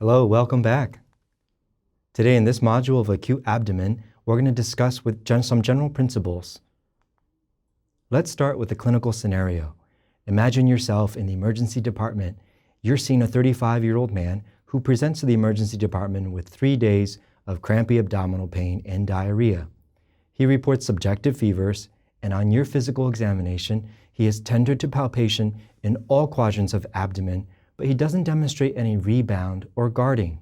Hello, welcome back. Today in this module of acute abdomen, we're going to discuss some general principles. Let's start with the clinical scenario. Imagine yourself in the emergency department. You're seeing a 35-year-old man who presents to the emergency department with 3 days of crampy abdominal pain and diarrhea. He reports subjective fevers, and on your physical examination, he is tender to palpation in all quadrants of abdomen, but he doesn't demonstrate any rebound or guarding.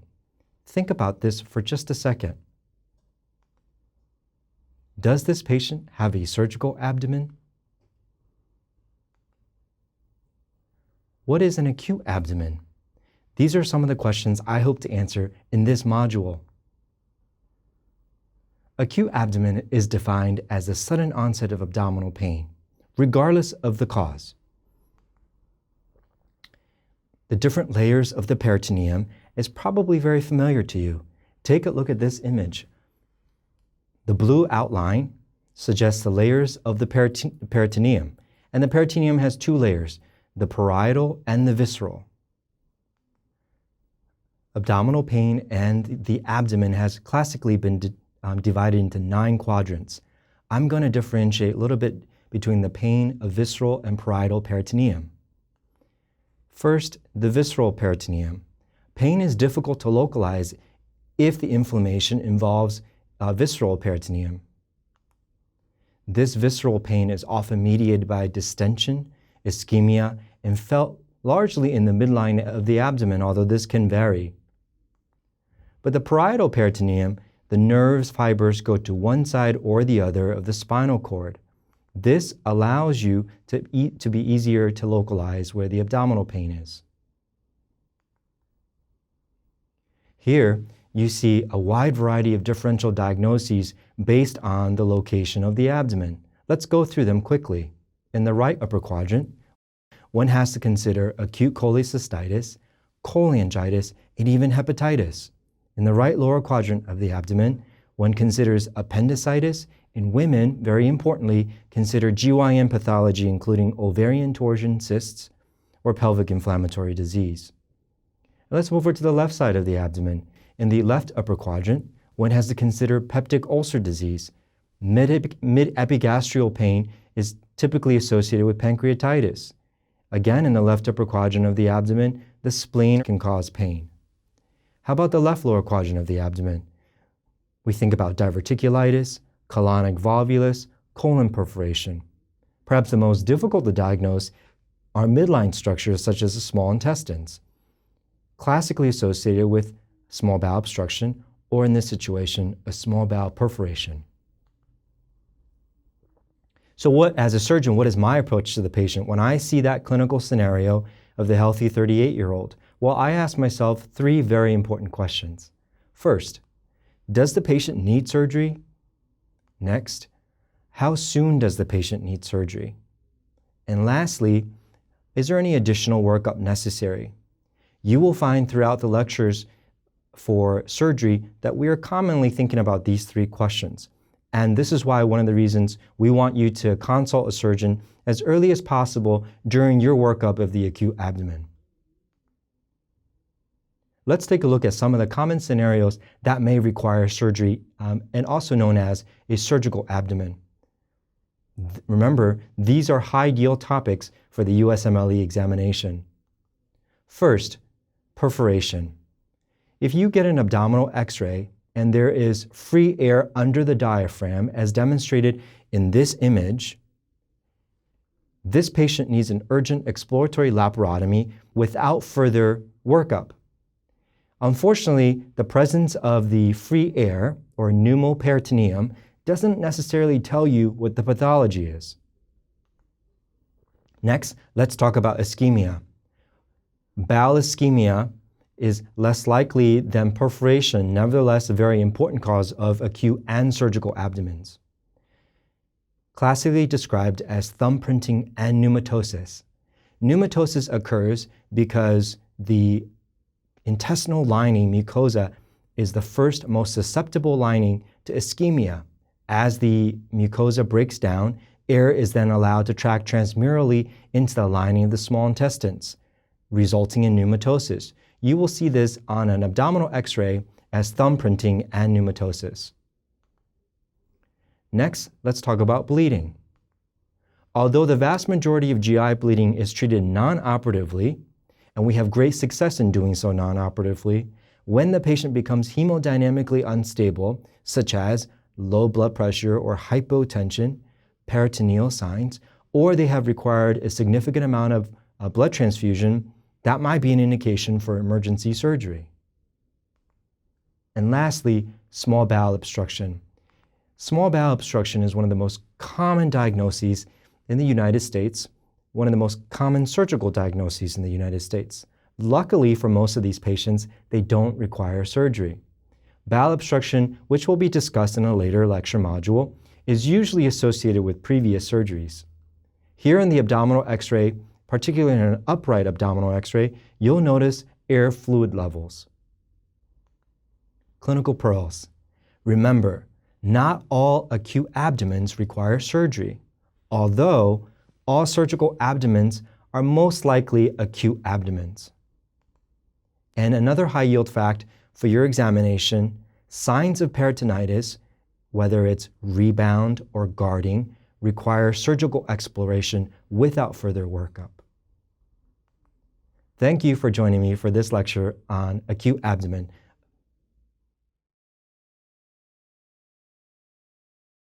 Think about this for just a second. Does this patient have a surgical abdomen? What is an acute abdomen? These are some of the questions I hope to answer in this module. Acute abdomen is defined as the sudden onset of abdominal pain, regardless of the cause. The different layers of the peritoneum is probably very familiar to you. Take a look at this image. The blue outline suggests the layers of the peritoneum, and the peritoneum has 2 layers, the parietal and the visceral. Abdominal pain and the abdomen has classically been divided into 9 quadrants. I'm going to differentiate a little bit between the pain of visceral and parietal peritoneum. First, the visceral peritoneum. Pain is difficult to localize if the inflammation involves visceral peritoneum. This visceral pain is often mediated by distension, ischemia, and felt largely in the midline of the abdomen, although this can vary. But the parietal peritoneum, the nerves fibers go to one side or the other of the spinal cord. This allows you to be easier to localize where the abdominal pain is. Here, you see a wide variety of differential diagnoses based on the location of the abdomen. Let's go through them quickly. In the right upper quadrant, one has to consider acute cholecystitis, cholangitis, and even hepatitis. In the right lower quadrant of the abdomen, one considers appendicitis. In women, very importantly, consider GYN pathology, including ovarian torsion cysts or pelvic inflammatory disease. Let's move over to the left side of the abdomen. In the left upper quadrant, one has to consider peptic ulcer disease. Mid-epigastrial pain is typically associated with pancreatitis. Again, in the left upper quadrant of the abdomen, the spleen can cause pain. How about the left lower quadrant of the abdomen? We think about diverticulitis, colonic volvulus, colon perforation. Perhaps the most difficult to diagnose are midline structures such as the small intestines, classically associated with small bowel obstruction, or in this situation, a small bowel perforation. So as a surgeon, what is my approach to the patient when I see that clinical scenario of the healthy 38-year-old? Well, I ask myself 3 very important questions. First, does the patient need surgery? Next, how soon does the patient need surgery? And lastly, is there any additional workup necessary? You will find throughout the lectures for surgery that we are commonly thinking about these 3 questions. And this is why one of the reasons we want you to consult a surgeon as early as possible during your workup of the acute abdomen. Let's take a look at some of the common scenarios that may require surgery, and also known as a surgical abdomen. Remember, these are high-yield topics for the USMLE examination. First, perforation. If you get an abdominal X-ray and there is free air under the diaphragm, as demonstrated in this image, this patient needs an urgent exploratory laparotomy without further workup. Unfortunately, the presence of the free air, or pneumoperitoneum, doesn't necessarily tell you what the pathology is. Next, let's talk about ischemia. Bowel ischemia is less likely than perforation, nevertheless a very important cause of acute and surgical abdomens. Classically described as thumbprinting and pneumatosis. Pneumatosis occurs because the intestinal lining mucosa is the first most susceptible lining to ischemia. As the mucosa breaks down, air is then allowed to track transmurally into the lining of the small intestines, resulting in pneumatosis. you will see this on an abdominal x-ray as thumbprinting and pneumatosis. Next, let's talk about bleeding. Although the vast majority of GI bleeding is treated non-operatively, and we have great success in doing so non-operatively, when the patient becomes hemodynamically unstable, such as low blood pressure or hypotension, peritoneal signs, or they have required a significant amount of blood transfusion, that might be an indication for emergency surgery. And lastly, small bowel obstruction. Small bowel obstruction is one of the most common diagnoses in the United States, one of the most common surgical diagnoses in the United States. Luckily for most of these patients, they don't require surgery. Bowel obstruction, which will be discussed in a later lecture module, is usually associated with previous surgeries. Here in the abdominal x-ray, particularly in an upright abdominal x-ray, you'll notice air fluid levels. Clinical pearls. Remember, not all acute abdomens require surgery, although all surgical abdomens are most likely acute abdomens. And another high-yield fact for your examination, signs of peritonitis, whether it's rebound or guarding, require surgical exploration without further workup. Thank you for joining me for this lecture on acute abdomen.